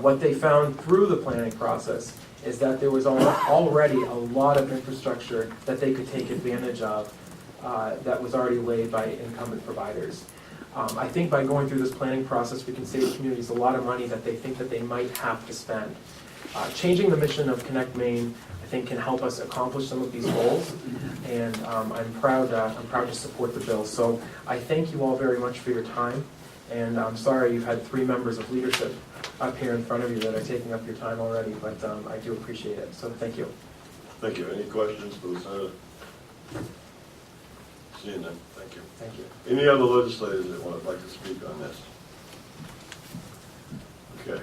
What they found through the planning process is that there was already a lot of infrastructure that they could take advantage of that was already laid by incumbent providers. I think by going through this planning process, we can save communities a lot of money that they think that they might have to spend. Changing the mission of Connect Maine, I think, can help us accomplish some of these goals, and I'm proud to support the bill. So I thank you all very much for your time, and I'm sorry you've had 3 members of leadership up here in front of you that are taking up your time already, but I do appreciate it. So thank you. Thank you. Any questions for the Senator? Seeing none. Thank you. Thank you. Any other legislators that would like to speak on this? Okay.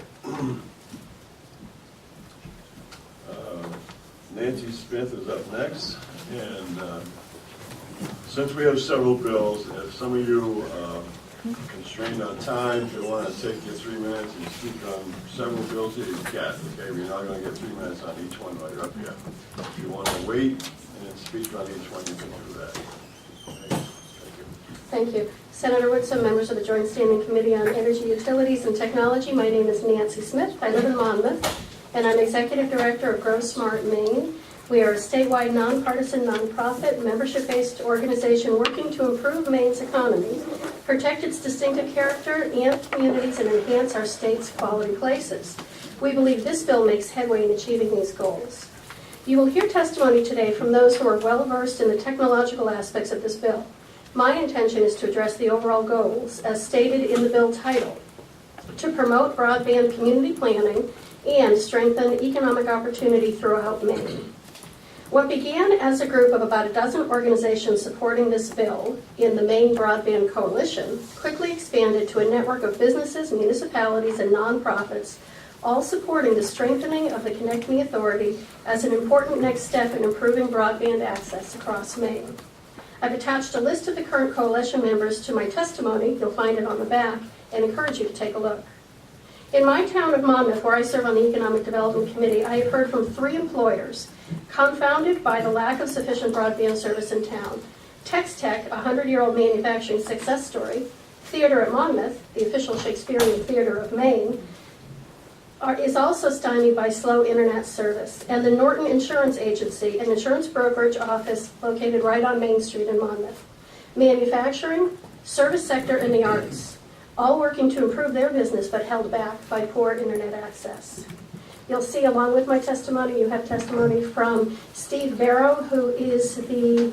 Nancy Smith is up next, and since we have several bills, if some of you constrained on time, if you want to take your 3 minutes and speak on several bills here, you can, okay? We're not going to get 3 minutes on each one while you're up here. If you want to wait and then speak on each one, you can do that. Okay. Thank you. Thank you. Senator Woodson, members of the Joint Standing Committee on Energy, Utilities, and Technology. My name is Nancy Smith. I live in Monmouth, and I'm Executive Director of Grow Smart Maine. We are a statewide nonpartisan, nonprofit, membership-based organization working to improve Maine's economy, protect its distinctive character and communities, and enhance our state's quality places. We believe this bill makes headway in achieving these goals. You will hear testimony today from those who are well-versed in the technological aspects of this bill. My intention is to address the overall goals, as stated in the bill title, to promote broadband community planning and strengthen economic opportunity throughout Maine. What began as a group of about a dozen organizations supporting this bill in the Maine Broadband Coalition quickly expanded to a network of businesses, municipalities, and nonprofits, all supporting the strengthening of the ConnectME Authority as an important next step in improving broadband access across Maine. I've attached a list of the current coalition members to my testimony. You'll find it on the back, and encourage you to take a look. In my town of Monmouth, where I serve on the Economic Development Committee, I have heard from 3 employers confounded by the lack of sufficient broadband service in town. Tech, a 100-year-old manufacturing success story, Theater at Monmouth, the official Shakespearean theater of Maine, is also stymied by slow internet service. And the Norton Insurance Agency, an insurance brokerage office located right on Main Street in Monmouth. Manufacturing, service sector, and the arts, all working to improve their business but held back by poor internet access. You'll see, along with my testimony, you have testimony from Steve Barrow, who is the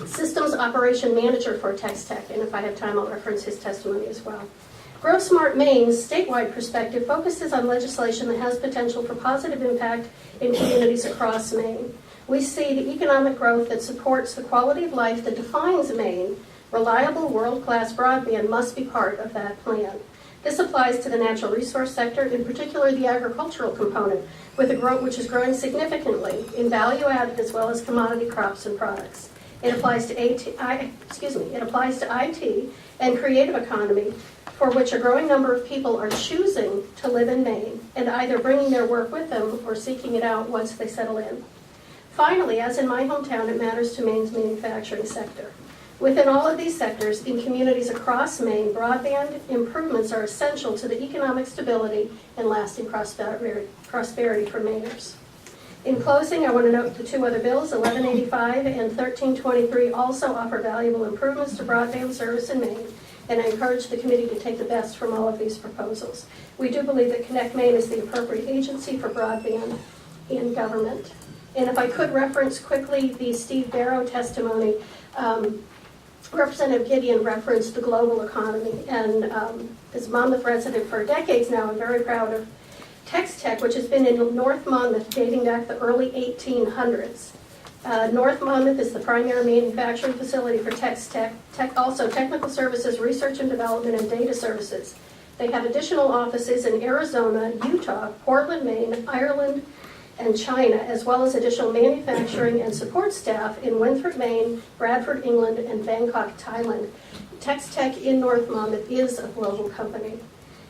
Systems Operation Manager for Tech, and if I have time, I'll reference his testimony as well. Grow Smart Maine's statewide perspective focuses on legislation that has potential for positive impact in communities across Maine. We see the economic growth that supports the quality of life that defines Maine. Reliable, world-class broadband must be part of that plan. This applies to the natural resource sector, in particular the agricultural component, which is growing significantly in value-added as well as commodity crops and products. It applies to IT and creative economy, for which a growing number of people are choosing to live in Maine and either bringing their work with them or seeking it out once they settle in. Finally, as in my hometown, it matters to Maine's manufacturing sector. Within all of these sectors, in communities across Maine, broadband improvements are essential to the economic stability and lasting prosperity for Mainers. In closing, I want to note the 2 other bills, 1185 and 1323, also offer valuable improvements to broadband service in Maine, and I encourage the committee to take the best from all of these proposals. We do believe that Connect Maine is the appropriate agency for broadband in government. And if I could reference quickly the Steve Barrow testimony, Representative Gideon referenced the global economy, and as a Monmouth resident for decades now, I'm very proud of Tech, which has been in North Monmouth dating back the early 1800s. North Monmouth is the primary manufacturing facility for Tech, also technical services, research and development, and data services. They have additional offices in Arizona, Utah, Portland, Maine, Ireland, and China, as well as additional manufacturing and support staff in Winthrop, Maine, Bradford, England, and Bangkok, Thailand. Tech in North Monmouth is a global company.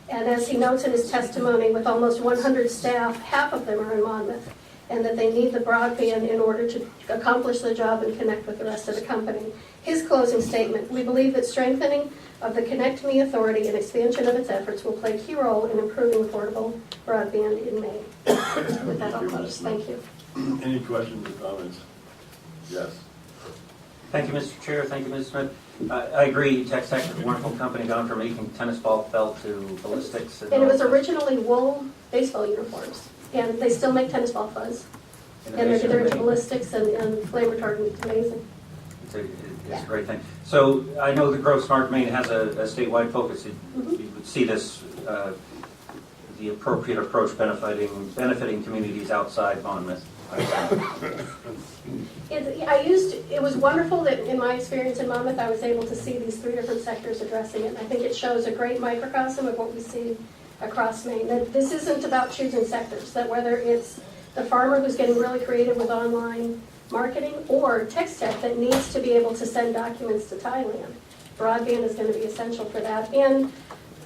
And as he notes in his testimony, with almost 100 staff, half of them are in Monmouth. and that they need the broadband in order to accomplish the job and connect with the rest of the company. His closing statement: we believe that strengthening of the ConnectME Authority and expansion of its efforts will play a key role in improving affordable broadband in Maine. With that, I'll close. Thank you. Any questions or comments? Yes. Thank you, Mr. Chair. Thank you, Ms. Smith. I agree, Tech Tech is a wonderful company, gone from making tennis ball felt to ballistics. And it was originally wool baseball uniforms, and they still make tennis ball fuzz. And they're into ballistics and flame retardant. It's amazing. It's a great thing. So I know that Grow Smart Maine has a statewide focus. You would see this, the appropriate approach benefiting communities outside Monmouth. It was wonderful that in my experience in Monmouth, I was able to see these 3 different sectors addressing it. I think it shows a great microcosm of what we see across Maine. That this isn't about choosing sectors, that whether it's the farmer who's getting really creative with online marketing or tech that needs to be able to send documents to Thailand. Broadband is going to be essential for that. And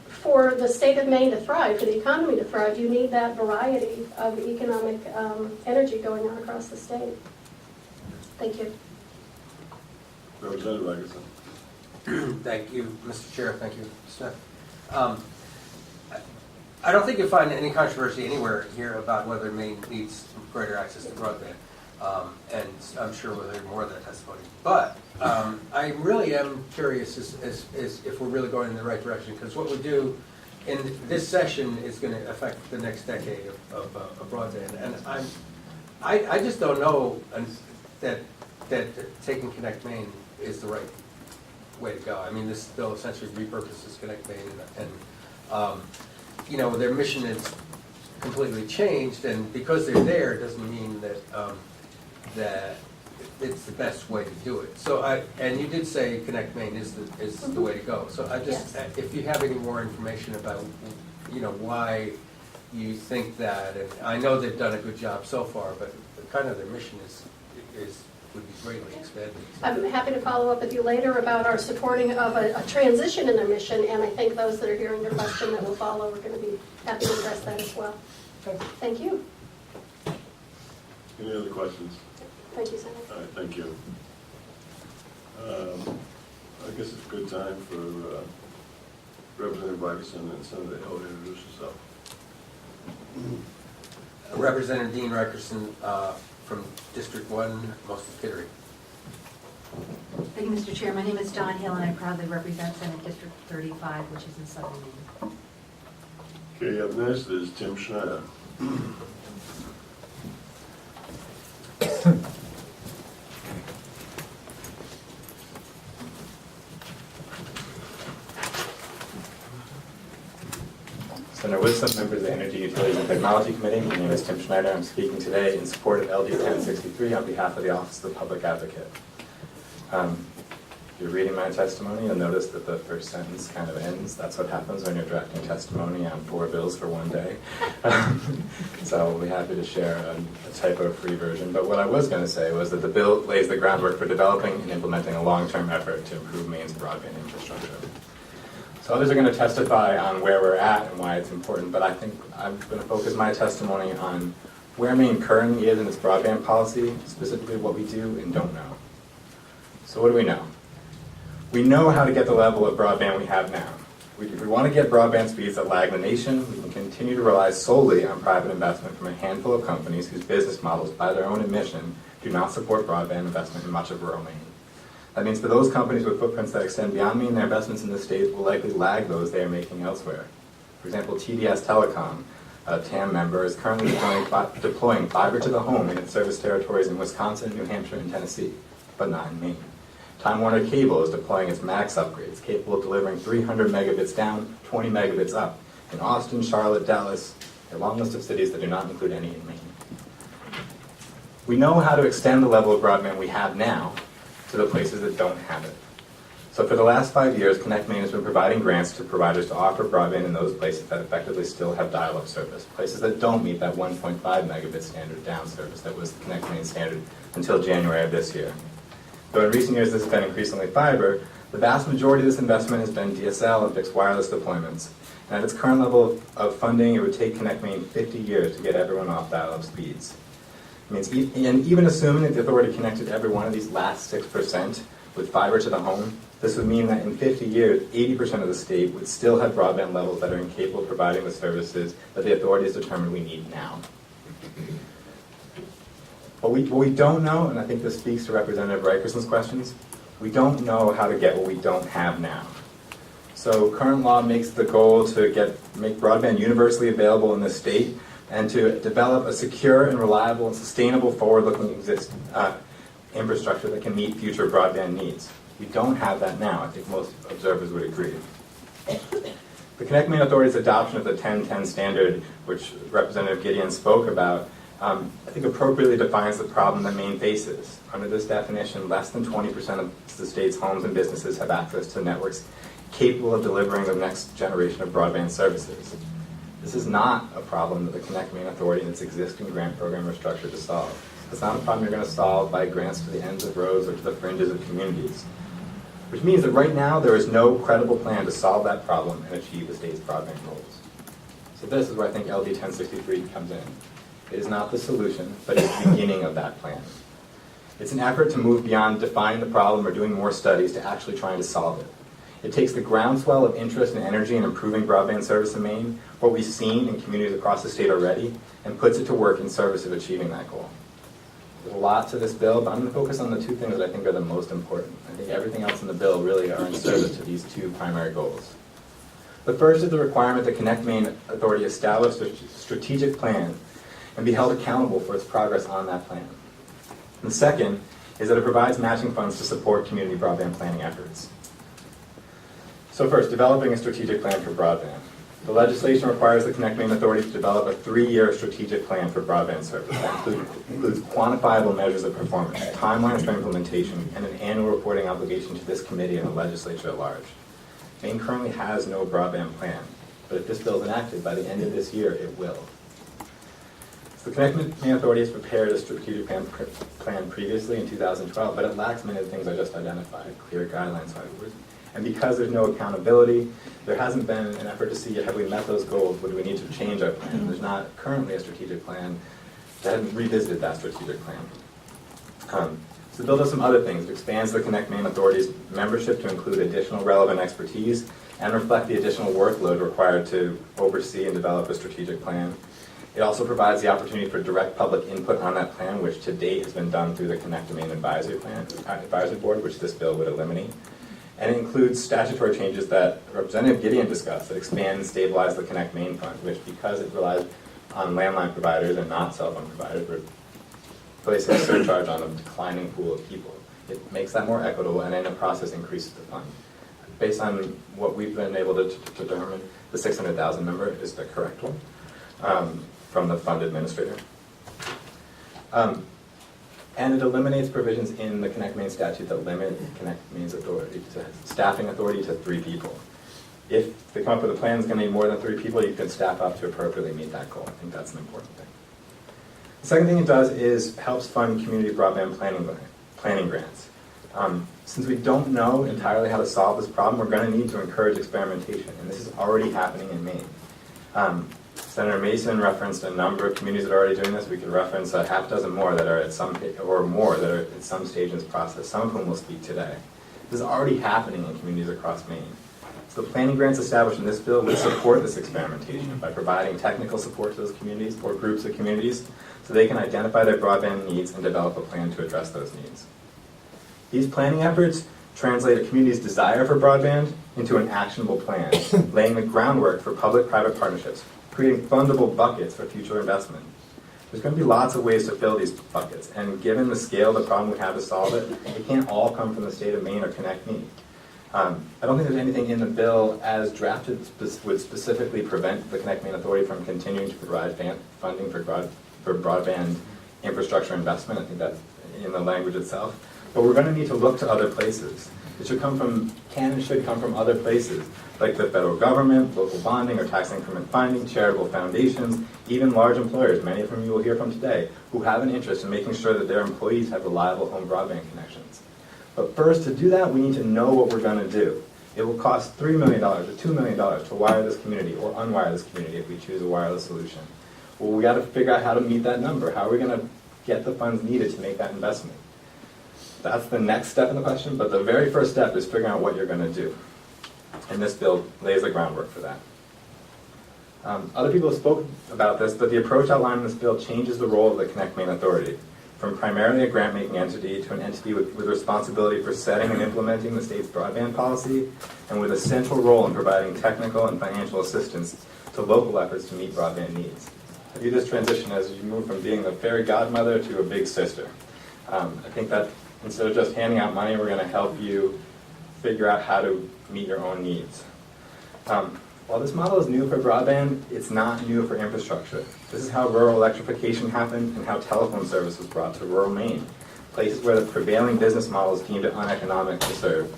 for the state of Maine to thrive, for the economy to thrive, you need that variety of economic energy going on across the state. Thank you. Representative Atkinson. Thank you, Mr. Chair. Thank you, Smith. I don't think you'll find any controversy anywhere here about whether Maine needs greater access to broadband. And I'm sure we'll hear more of that testimony. But I really am curious as if we're really going in the right direction, because what we do in this session is going to affect the next decade of broadband. And I just don't know that taking ConnectME is the right way to go. I mean, this bill essentially repurposes ConnectME, and you know, their mission is completely changed, and because they're there doesn't mean that that it's the best way to do it. So and you did say ConnectME is the way to go. So I just, Yes. if you have any more information about, you know, why you think that, and I know they've done a good job so far, but kind of their mission would be greatly expanded. I'm happy to follow up with you later about our supporting of a transition in their mission, and I think those that are hearing your question that will follow are going to be happy to address that as well. Thank you. Any other questions? Thank you, Senator. All right, thank you. I guess it's a good time for Representative Atkinson and Senator Hill to introduce yourself. Representative Dean Rickerson from District 1, most of Kittery. Thank you, Mr. Chair. My name is Dawn Hill, and I proudly represent Senate District 35, which is in southern Maine. Okay, up next is Tim Schneider. Senator Woodson, members of the Energy, Utilities, and Technology Committee. My name is Tim Schneider. I'm speaking today in support of LD 1063 on behalf of the Office of the Public Advocate. If you're reading my testimony, you'll notice that the first sentence kind of ends. That's what happens when you're drafting testimony on 4 bills for one day. So we'll be happy to share a typo-free version. But what I was going to say was that the bill lays the groundwork for developing and implementing a long-term effort to improve Maine's broadband infrastructure. So others are going to testify on where we're at and why it's important, but I think I'm going to focus my testimony on where Maine currently is in its broadband policy, specifically what we do and don't know. So what do we know? We know how to get the level of broadband we have now. If we want to get broadband speeds that lag the nation, we can continue to rely solely on private investment from a handful of companies whose business models, by their own admission, do not support broadband investment in much of rural Maine. That means for those companies with footprints that extend beyond Maine, their investments in the state will likely lag those they are making elsewhere. For example, TDS Telecom, a TAM member, is currently deploying fiber to the home in its service territories in Wisconsin, New Hampshire, and Tennessee, but not in Maine. Time Warner Cable is deploying its Max upgrades, capable of delivering 300 megabits down, 20 megabits up, in Austin, Charlotte, Dallas, a long list of cities that do not include any in Maine. We know how to extend the level of broadband we have now to the places that don't have it. So for the last 5 years, ConnectME has been providing grants to providers to offer broadband in those places that effectively still have dial-up service, places that don't meet that 1.5 megabit standard down service that was ConnectME's standard until January of this year. Though in recent years this has been increasingly fiber, the vast majority of this investment has been DSL and fixed wireless deployments. And at its current level of funding, it would take ConnectME 50 years to get everyone off dial-up speeds. means and even assuming that the authority connected every one of these last 6% with fiber to the home, this would mean that in 50 years, 80% of the state would still have broadband levels that are incapable of providing the services that the authority has determined we need now. What we don't know, and I think this speaks to Representative Reicherson's questions, we don't know how to get what we don't have now. So current law makes the goal to make broadband universally available in this state and to develop a secure and reliable and sustainable forward-looking infrastructure that can meet future broadband needs. We don't have that now. I think most observers would agree. The ConnectME Authority's adoption of the 1010 standard, which Representative Gideon spoke about, I think appropriately defines the problem that Maine faces. Under this definition, less than 20% of the state's homes and businesses have access to networks capable of delivering the next generation of broadband services. This is not a problem that the ConnectME Authority and its existing grant program are structured to solve. It's not a problem you're going to solve by grants to the ends of roads or to the fringes of communities. Which means that right now there is no credible plan to solve that problem and achieve the state's broadband goals. So this is where I think LD 1063 comes in. It is not the solution, but it's the beginning of that plan. It's an effort to move beyond defining the problem or doing more studies to actually trying to solve it. It takes the groundswell of interest and energy in improving broadband service in Maine, what we've seen in communities across the state already, and puts it to work in service of achieving that goal. There's a lot to this bill, but I'm going to focus on the two things that I think are the most important. I think everything else in the bill really are in service to these two primary goals. The first is the requirement that ConnectMe Authority establish a strategic plan and be held accountable for its progress on that plan. And the second is that it provides matching funds to support community broadband planning efforts. So first, developing a strategic plan for broadband. The legislation requires the ConnectMe Authority to develop a 3-year strategic plan for broadband service that includes quantifiable measures of performance, timelines for implementation, and an annual reporting obligation to this committee and the legislature at large. Maine currently has no broadband plan, but if this bill is enacted, by the end of this year, it will. So the ConnectMe Authority has prepared a strategic plan previously in 2012, but it lacks many of the things I just identified, clear guidelines. And because there's no accountability, there hasn't been an effort to see, have we met those goals? What do we need to change our plan? There's not currently a strategic plan. They haven't revisited that strategic plan. So the bill does some other things. It expands the ConnectMe Authority's membership to include additional relevant expertise and reflect the additional workload required to oversee and develop a strategic plan. It also provides the opportunity for direct public input on that plan, which to date has been done through the ConnectMe Advisory Board, which this bill would eliminate. And it includes statutory changes that Representative Gideon discussed that expand and stabilize the Connect Maine Fund, which, because it relies on landline providers and not cell phone providers, we're placing a surcharge on a declining pool of people. It makes that more equitable and in the process increases the fund. Based on what we've been able to determine, the 600,000 number is the correct one from the fund administrator. And it eliminates provisions in the Connect Maine statute that limit Connect Maine's authority to staffing authority to 3 people. If they come up with a plan that's going to need more than 3 people, you can staff up to appropriately meet that goal. I think that's an important thing. The second thing it does is helps fund community broadband planning grants. Since we don't know entirely how to solve this problem, we're going to need to encourage experimentation, and this is already happening in Maine. Senator Mason referenced a number of communities that are already doing this. We could reference a half dozen more that are at some stage in this process, some of whom will speak today. This is already happening in communities across Maine. So the planning grants established in this bill would support this experimentation by providing technical support to those communities or groups of communities so they can identify their broadband needs and develop a plan to address those needs. These planning efforts translate a community's desire for broadband into an actionable plan, laying the groundwork for public-private partnerships, creating fundable buckets for future investment. There's going to be lots of ways to fill these buckets, and given the scale of the problem we have to solve it, it can't all come from the state of Maine or ConnectMe. I don't think there's anything in the bill as drafted would specifically prevent the ConnectMe Authority from continuing to provide funding for broadband infrastructure investment. I think that's in the language itself. But we're going to need to look to other places. It should come from, can and should come from other places, like the federal government, local bonding or tax increment funding, charitable foundations, even large employers, many of whom you will hear from today, who have an interest in making sure that their employees have reliable home broadband connections. But first, to do that, we need to know what we're going to do. It will cost $3 million or $2 million to wire this community or unwire this community if we choose a wireless solution. Well, we got to figure out how to meet that number. How are we going to get the funds needed to make that investment. That's the next step in the question, but the very first step is figuring out what you're going to do. And this bill lays the groundwork for that. Other people have spoken about this, but the approach outlined in this bill changes the role of the ConnectME Authority from primarily a grant-making entity to an entity with responsibility for setting and implementing the state's broadband policy and with a central role in providing technical and financial assistance to local efforts to meet broadband needs. I view this transition as you move from being the fairy godmother to a big sister. I think that instead of just handing out money, we're going to help you figure out how to meet your own needs. While this model is new for broadband, it's not new for infrastructure. This is how rural electrification happened and how telephone service was brought to rural Maine, places where the prevailing business models deemed it uneconomic to serve.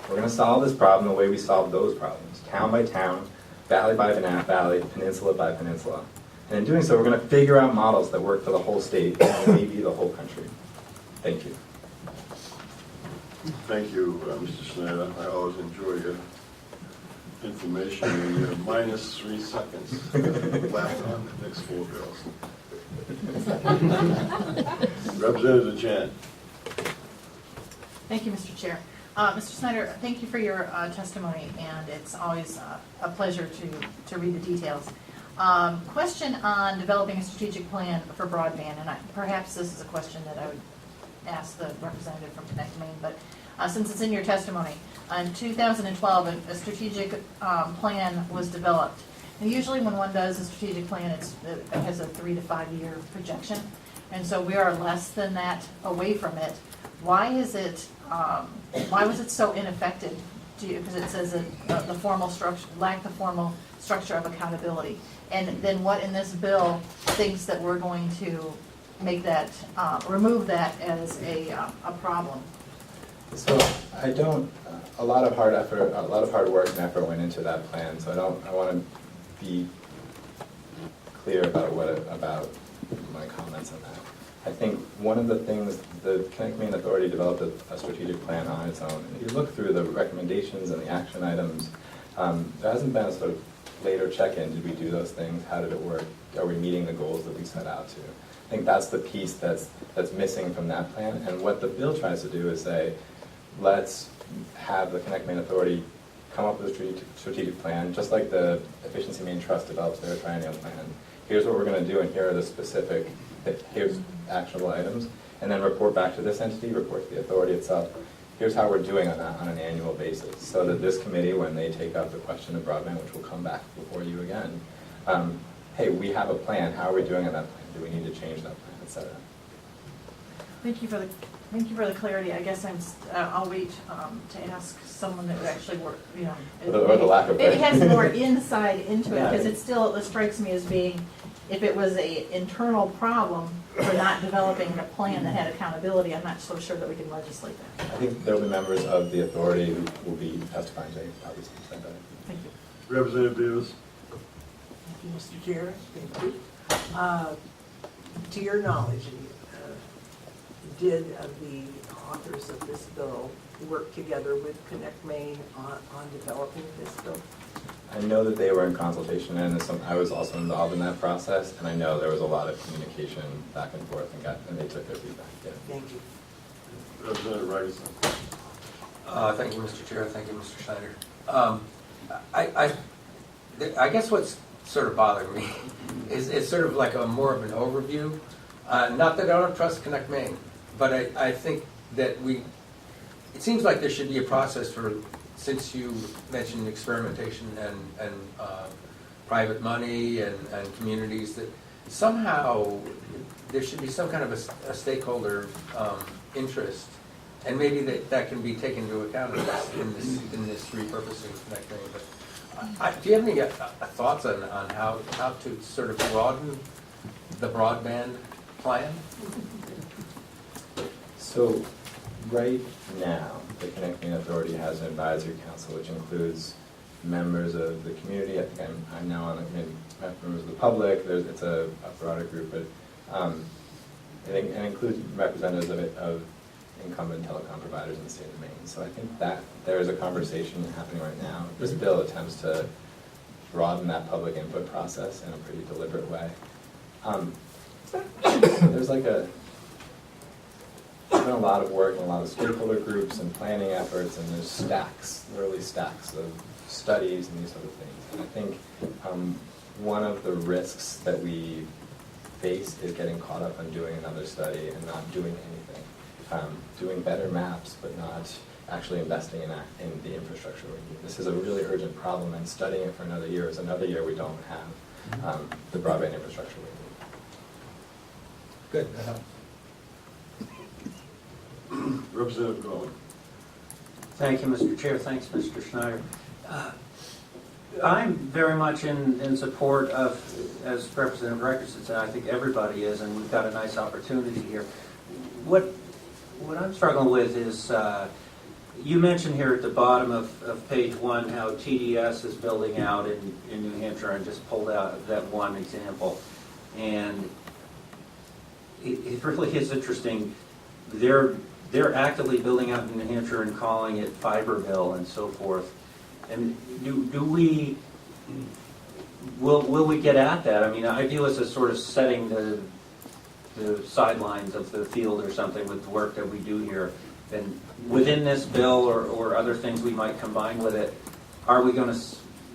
We're going to solve this problem the way we solved those problems, town by town, valley by valley, peninsula by peninsula. And in doing so, we're going to figure out models that work for the whole state and maybe the whole country. Thank you. Thank you, Mr. Schneider. I always enjoy your information, and you have -3 seconds left on the next 4 bills. Representative Chan. Thank you, Mr. Chair. Mr. Snyder, thank you for your testimony, and it's always a pleasure to read the details. Question on developing a strategic plan for broadband, and perhaps this is a question that I would ask the representative from ConnectME, but since it's in your testimony, in 2012, a strategic plan was developed. And usually when one does a strategic plan, it has a 3 to 5 year projection. And so we are less than that away from it. Why is it, why was it so ineffective? Because it says that the formal structure, lacked the formal structure of accountability. And then what in this bill thinks that we're going to make that, remove that as a problem? So I don't, a lot of hard work and effort went into that plan, so I want to be clear about about my comments on that. I think one of the things, the ConnectME Authority developed a strategic plan on its own. And if you look through the recommendations and the action items, there hasn't been a sort of later check-in. Did we do those things? How did it work? Are we meeting the goals that we set out to? I think that's the piece that's missing from that plan. And what the bill tries to do is say, let's have the ConnectME Authority come up with a strategic plan, just like the Efficiency Maine Trust develops their triennial plan. Here's what we're going to do, and here are the specific, here's actionable items, and then report back to this entity, report to the authority itself. Here's how we're doing on that on an annual basis, so that this committee, when they take up the question of broadband, which will come back before you again, hey, we have a plan. How are we doing on that plan? Do we need to change that plan, et cetera? Thank you for the clarity. I guess I'll wait to ask someone that would actually work, you know. Or the lack of Maybe clarity. has more insight into it, Yeah. because it strikes me as being, if it was a internal problem for not developing a plan that had accountability, I'm not so sure that we can legislate that. I think there will be members of the authority who will be testifying today, probably speak to that better. Thank you. Representative Davis. Thank you, Mr. Chair. Thank you. To your knowledge, did the authors of this bill work together with ConnectME on developing this bill? I know that they were in consultation, and I was also involved in that process, and I know there was a lot of communication back and forth, and they took their feedback. Yeah. Thank you. Representative Rice. Thank you, Mr. Chair. Thank you, Mr. Schneider. I guess what's sort of bothering me is it's sort of like more of an overview. Not that I don't trust ConnectME, but I think that it seems like there should be a process for, since you mentioned experimentation and private money and communities, that somehow there should be some kind of a stakeholder interest, and maybe that can be taken into account in this repurposing of ConnectME. But do you have any thoughts on how to sort of broaden the broadband plan? So right now, the ConnectME Authority has an advisory council, which includes members of the community. I think I'm now on the committee, members of the public. It's a broader group, but it includes representatives of incumbent telecom providers in the state of Maine. So I think that there is a conversation happening right now. This bill attempts to broaden that public input process in a pretty deliberate way. There's like been a lot of work and a lot of stakeholder groups and planning efforts, and there's stacks, literally stacks of studies and these sort of things. And I think one of the risks that we face is getting caught up on doing another study and not doing anything. Doing better maps, but not actually investing in the infrastructure we need. This is a really urgent problem, and studying it for another year is another year we don't have the broadband infrastructure we need. Good, that helps. Representative Cohen. Thank you, Mr. Chair. Thanks, Mr. Schneider. I'm very much in support of, as Representative Records said, I think everybody is, and we've got a nice opportunity here. What I'm struggling with is, you mentioned here at the bottom of page 1 how TDS is building out in New Hampshire, and just pulled out that one example. And it really is interesting. They're actively building out in New Hampshire and calling it Fiberville and so forth. And will we get at that? I mean, I view us as sort of setting the sidelines of the field or something with the work that we do here. And within this bill or other things we might combine with it,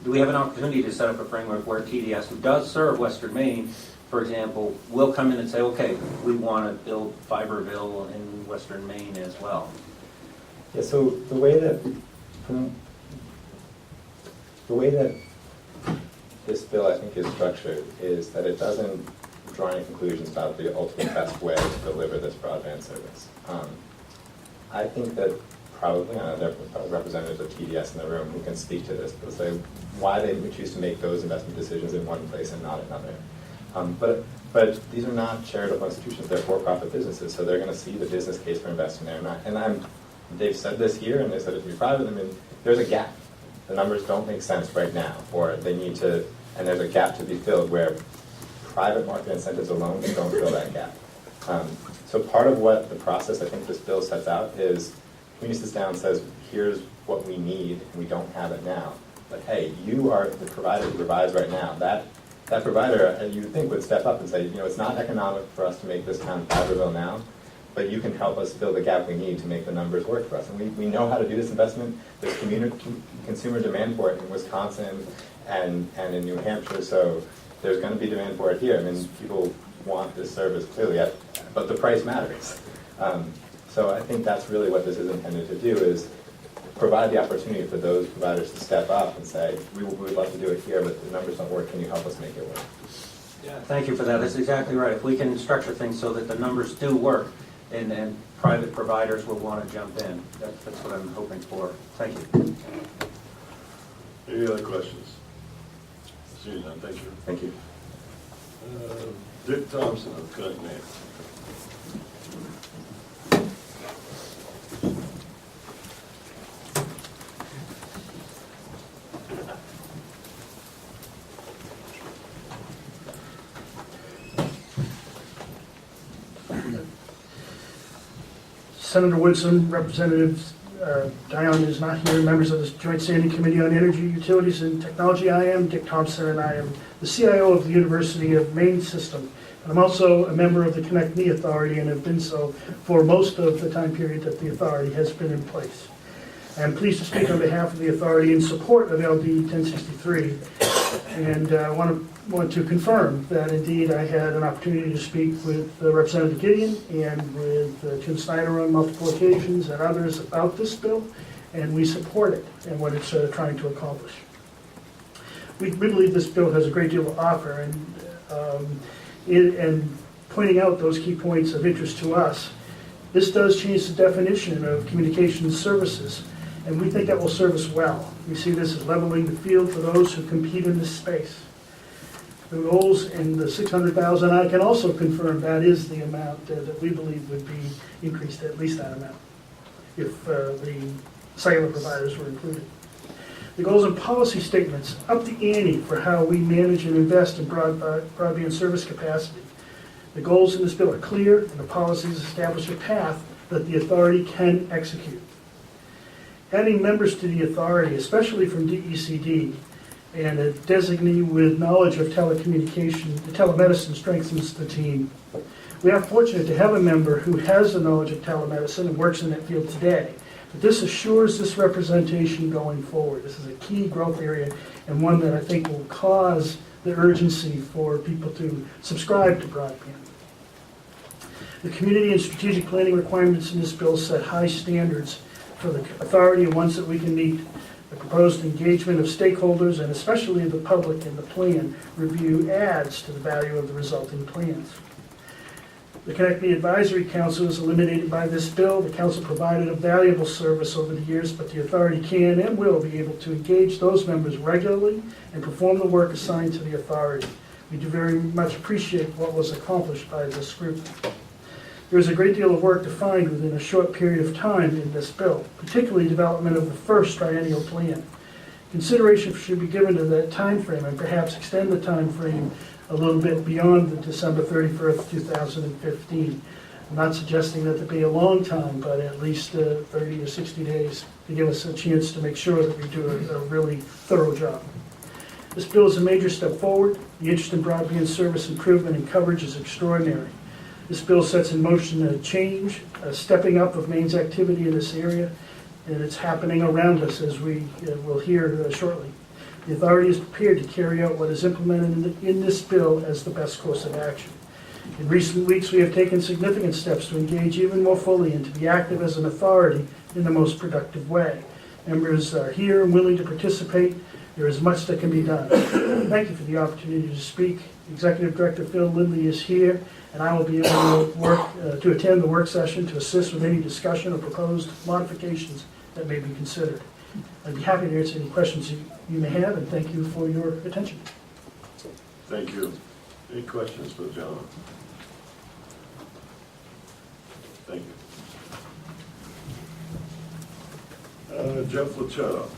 do we have an opportunity to set up a framework where TDS, who does serve Western Maine, for example, will come in and say, okay, we want to build Fiberville in Western Maine as well? Yeah, so the way that this bill, I think, is structured is that it doesn't draw any conclusions about the ultimate best way to deliver this broadband service. I think that probably, there are representatives of TDS in the room who can speak to this, but say why they would choose to make those investment decisions in one place and not another. But these are not charitable institutions; they're for-profit businesses, so they're going to see the business case for investing there. They've said this here, and they said it to be private. I mean, there's a gap. The numbers don't make sense right now, or they need to, and there's a gap to be filled where private market incentives alone don't fill that gap. So part of what the process I think this bill sets out is, community sits down and says, here's what we need, and we don't have it now. But hey, you are the provider who provides right now. That provider, you would think, would step up and say, it's not economic for us to make this town Fiberville now, but you can help us fill the gap we need to make the numbers work for us. And we know how to do this investment. There's consumer demand for it in Wisconsin and in New Hampshire, so there's going to be demand for it here. I mean, people want this service clearly, but the price matters. So I think that's really what this is intended to do, is provide the opportunity for those providers to step up and say, we would love to do it here, but the numbers don't work. Can you help us make it work? Yeah, thank you for that. That's exactly right. If we can structure things so that the numbers do work, and private providers will want to jump in, that's what I'm hoping for. Thank you. Any other questions? Seeing none, thank you. Thank you. Dick Thompson of ConnectME. Senator Woodson, Representative Dion is not here, members of the Joint Standing Committee on Energy, Utilities, and Technology. I am Dick Thompson, and I am the CIO of the University of Maine system. And I'm also a member of the ConnectME Authority and have been so for most of the time period that the authority has been in place. I am pleased to speak on behalf of the authority in support of LD 1063, and want to confirm that indeed I had an opportunity to speak with Representative Gideon and with Jim Snyder on multiple occasions and others about this bill, and we support it and what it's trying to accomplish. We believe this bill has a great deal to offer, and pointing out those key points of interest to us, this does change the definition of communications services, and we think that will serve us well. We see this as leveling the field for those who compete in this space. The goals in the $600,000, I can also confirm that is the amount that we believe would be increased, at least that amount, if the cellular providers were included. The goals and policy statements up the ante for how we manage and invest in broadband service capacity. The goals in this bill are clear, and the policies establish a path that the authority can execute. Adding members to the authority, especially from DECD, and a designee with knowledge of telemedicine strengthens the team. We are fortunate to have a member who has the knowledge of telemedicine and works in that field today. But this assures this representation going forward. This is a key growth area and one that I think will cause the urgency for people to subscribe to broadband. The community and strategic planning requirements in this bill set high standards for the authority and ones that we can meet. The proposed engagement of stakeholders and especially the public in the plan review adds to the value of the resulting plans. The ConnectME Advisory Council is eliminated by this bill. The council provided a valuable service over the years, but the authority can and will be able to engage those members regularly and perform the work assigned to the authority. We do very much appreciate what was accomplished by this group. There is a great deal of work to find within a short period of time in this bill, particularly development of the first triennial plan. Consideration should be given to that time frame and perhaps extend the time frame a little bit beyond the December 31st, 2015. I'm not suggesting that it be a long time, but at least 30 or 60 days to give us a chance to make sure that we do a really thorough job. This bill is a major step forward. The interest in broadband service improvement and coverage is extraordinary. This bill sets in motion a change, a stepping up of Maine's activity in this area, and it's happening around us as we will hear shortly. The authority is prepared to carry out what is implemented in this bill as the best course of action. In recent weeks, we have taken significant steps to engage even more fully and to be active as an authority in the most productive way. Members are here and willing to participate. There is much that can be done. Thank you for the opportunity to speak. Executive Director Phil Lindley is here, and I will be able to attend the work session to assist with any discussion or proposed modifications that may be considered. I'd be happy to answer any questions you may have, and thank you for your attention. Thank you. Any questions for the gentleman? Thank you. Jeff Luchetto.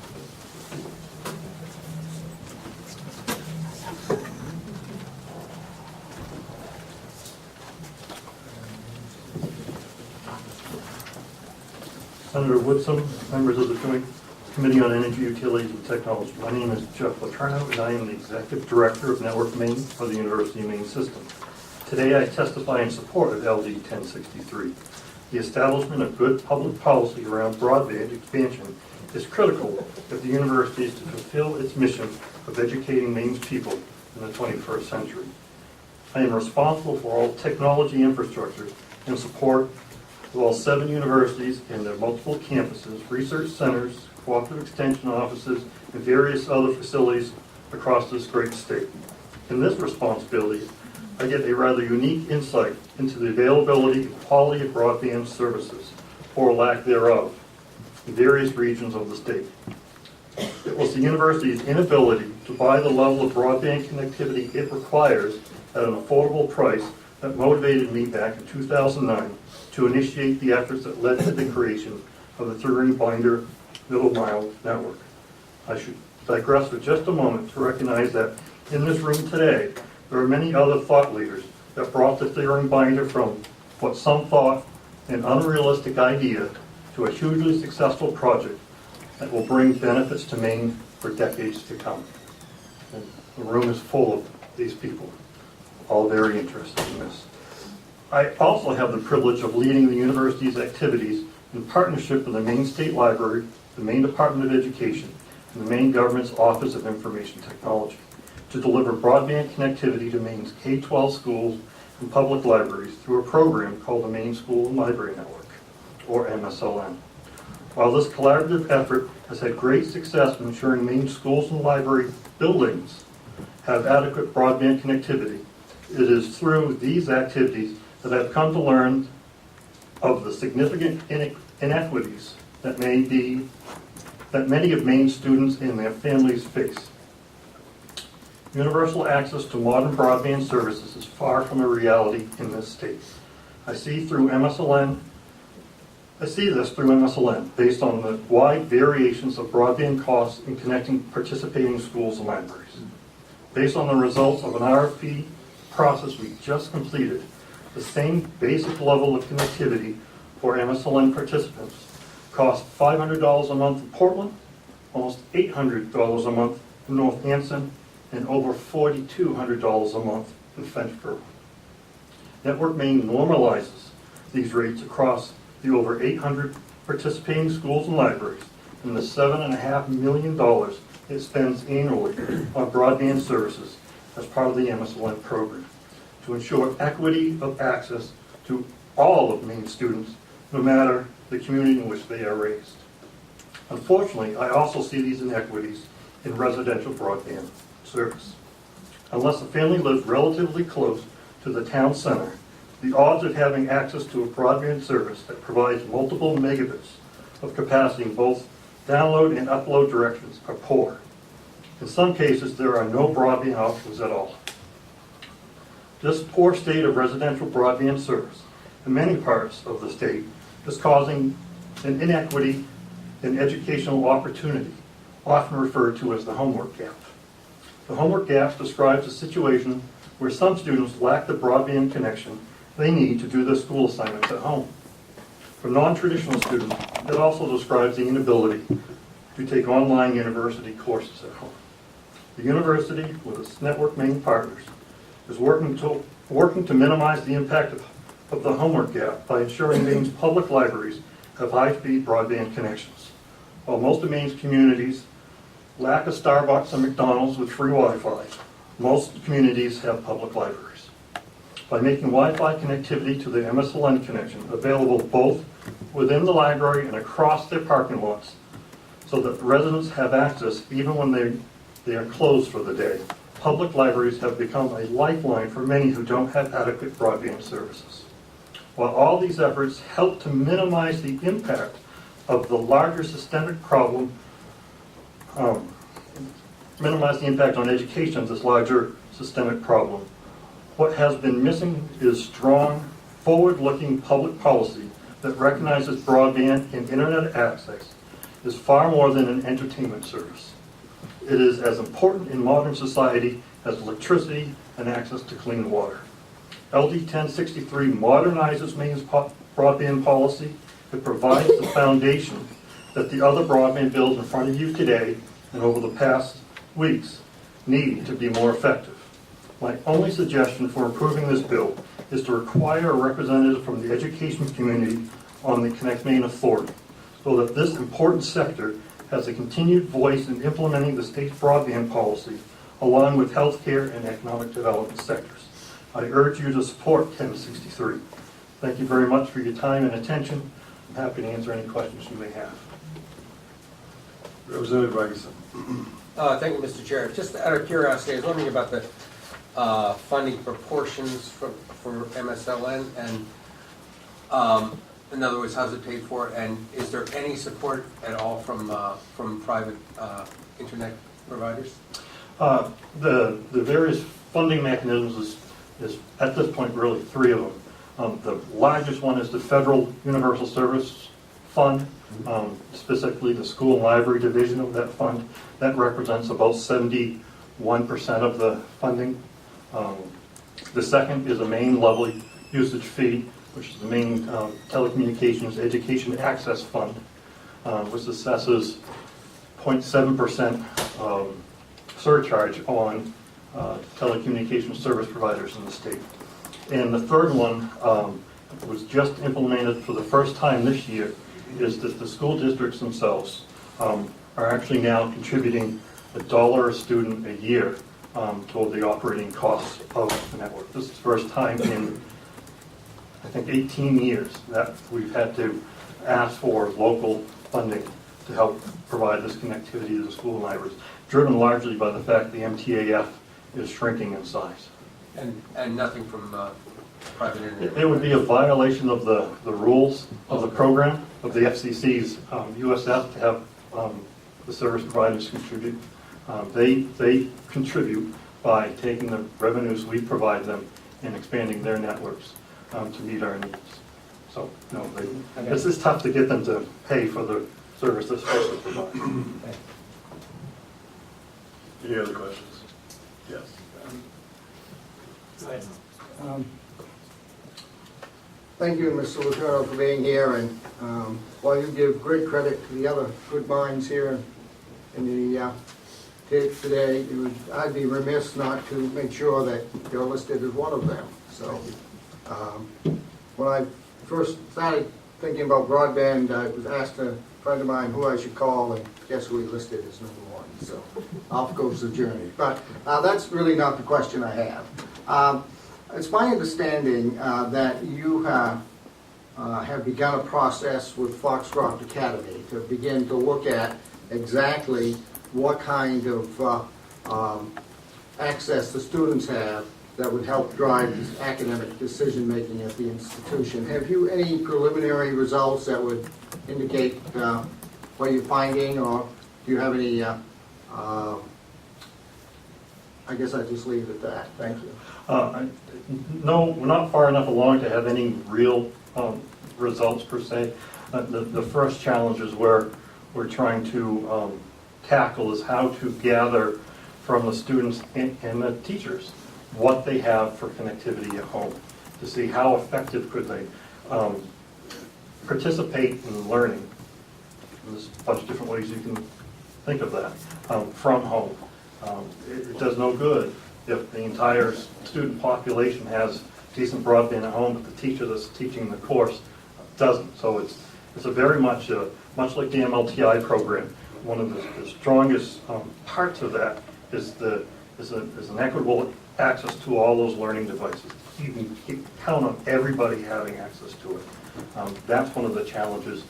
Senator Woodson, members of the Joint Committee on Energy, Utilities, and Technology. My name is Jeff Letourneau, and I am the Executive Director of Network Maine for the University of Maine System. Today I testify in support of LD 1063. The establishment of good public policy around broadband expansion is critical if the university is to fulfill its mission of educating Maine's people in the 21st century. I am responsible for all technology infrastructure in support of all 7 universities and their multiple campuses, research centers, cooperative extension offices, and various other facilities across this great state. In this responsibility, I get a rather unique insight into the availability and quality of broadband services, or lack thereof, in various regions of the state. It was the university's inability to buy the level of broadband connectivity it requires at an affordable price that motivated me back in 2009 to initiate the efforts that led to the creation of the three-ring binder middle mile network. I should digress for just a moment to recognize that in this room today, there are many other thought leaders that brought the three-ring binder from what some thought an unrealistic idea to a hugely successful project that will bring benefits to Maine for decades to come. And the room is full of these people, all very interested in this. I also have the privilege of leading the university's activities in partnership with the Maine State Library, the Maine Department of Education, and the Maine Government's Office of Information Technology to deliver broadband connectivity to Maine's K-12 schools and public libraries through a program called the Maine School and Library Network, or MSLN. While this collaborative effort has had great success in ensuring Maine schools and library buildings have adequate broadband connectivity, it is through these activities that I've come to learn of the significant inequities that many of Maine's students and their families face. Universal access to modern broadband services is far from a reality in this state. I see this through MSLN based on the wide variations of broadband costs in connecting participating schools and libraries. Based on the results of an RFP process we just completed, the same basic level of connectivity for MSLN participants cost $500 a month in Portland, almost $800 a month in North Anson, and over $4,200 a month in Frenchburg. Network Maine normalizes these rates across the over 800 participating schools and libraries and the $7.5 million it spends annually on broadband services as part of the MSLN program to ensure equity of access to all of Maine students, no matter the community in which they are raised. Unfortunately, I also see these inequities in residential broadband service. Unless a family lives relatively close to the town center, the odds of having access to a broadband service that provides multiple megabits of capacity in both download and upload directions are poor. In some cases, there are no broadband options at all. This poor state of residential broadband service in many parts of the state is causing an inequity in educational opportunity, often referred to as the homework gap. The homework gap describes a situation where some students lack the broadband connection they need to do their school assignments at home. For non-traditional students, it also describes the inability to take online university courses at home. The university, with its Network Maine partners, is working to minimize the impact of the homework gap by ensuring Maine's public libraries have high-speed broadband connections. While most of Maine's communities lack a Starbucks and McDonald's with free Wi-Fi, most communities have public libraries. By making Wi-Fi connectivity to the MSLN connection available both within the library and across their parking lots, so that residents have access even when they are closed for the day, public libraries have become a lifeline for many who don't have adequate broadband services. While all these efforts help to minimize the impact of the larger systemic problem, minimize the impact on education of this larger systemic problem, what has been missing is strong, forward-looking public policy that recognizes broadband and internet access is far more than an entertainment service. It is as important in modern society as electricity and access to clean water. LD 1063 modernizes Maine's broadband policy. It provides the foundation that the other broadband bills in front of you today and over the past weeks need to be more effective. My only suggestion for improving this bill is to require a representative from the education community on the ConnectME Authority so that this important sector has a continued voice in implementing the state's broadband policy along with healthcare and economic development sectors. I urge you to support 1063. Thank you very much for your time and attention. I'm happy to answer any questions you may have. Representative Ferguson. Thank you, Mr. Chair. Just out of curiosity, I was wondering about the funding proportions for MSLN and in other words, how's it paid for? And is there any support at all from private internet providers? The various funding mechanisms is at this point really three of them. The largest one is the Federal Universal Service Fund, specifically the School and Library Division of that fund. That represents about 71% of the funding. The second is a Maine level usage fee, which is the Maine Telecommunications Education Access Fund, which assesses 0.7% surcharge on telecommunications service providers in the state. And the third one was just implemented for the first time this year, is that the school districts themselves are actually now contributing $1 a student a year toward the operating costs of the network. This is the first time in, I think, 18 years that we've had to ask for local funding to help provide this connectivity to the school and libraries, driven largely by the fact the MTAF is shrinking in size. And nothing from private internet? It would be a violation of the rules of the program, of the FCC's USF, to have the service providers contribute. They contribute by taking the revenues we provide them and expanding their networks to meet our needs. So, no, it's just tough to get them to pay for the service they're supposed to provide. Any other questions? Yes. Thank you, Mr. Letourneau, for being here, and while you give great credit to the other good minds here in the tapes today, I'd be remiss not to make sure that you're listed as one of them. So When I first started thinking about broadband, I was asked a friend of mine who I should call, and guess who he listed as number one. So off goes the journey. But that's really not the question I have. It's my understanding that you have begun a process with Foxcroft Academy to begin to look at exactly what kind of access the students have that would help drive this academic decision-making at the institution. Have you any preliminary results that would indicate what you're finding, or do you have any, I guess I'd just leave it at that. Thank you. No, we're not far enough along to have any real results per se. The first challenges we're trying to tackle is how to gather from the students and the teachers what they have for connectivity at home, to see how effective could they participate in learning. There's a bunch of different ways you can think of that from home. It does no good if the entire student population has decent broadband at home, but the teacher that's teaching the course doesn't. So it's a very much like the MLTI program. One of the strongest parts of that is an equitable access to all those learning devices. You can count on everybody having access to it. That's one of the challenges.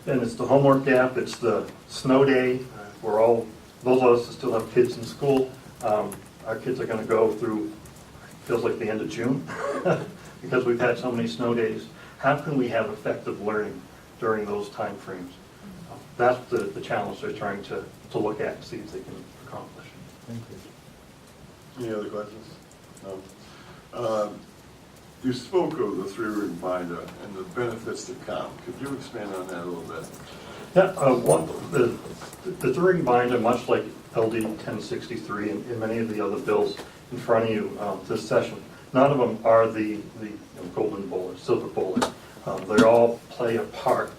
And it's the homework gap, it's the snow day. We're all, those of us that still have kids in school, our kids are going to go through, feels like the end of June, because we've had so many snow days. How can we have effective learning during those time frames? That's the challenge they're trying to look at and see if they can accomplish. Thank you. Any other questions? No. You spoke of the three-ring binder and the benefits to come. Could you expand on that a little bit? Yeah, the three-ring binder, much like LD 1063 and many of the other bills in front of you this session, none of them are the golden bullet, silver bullet. They all play a part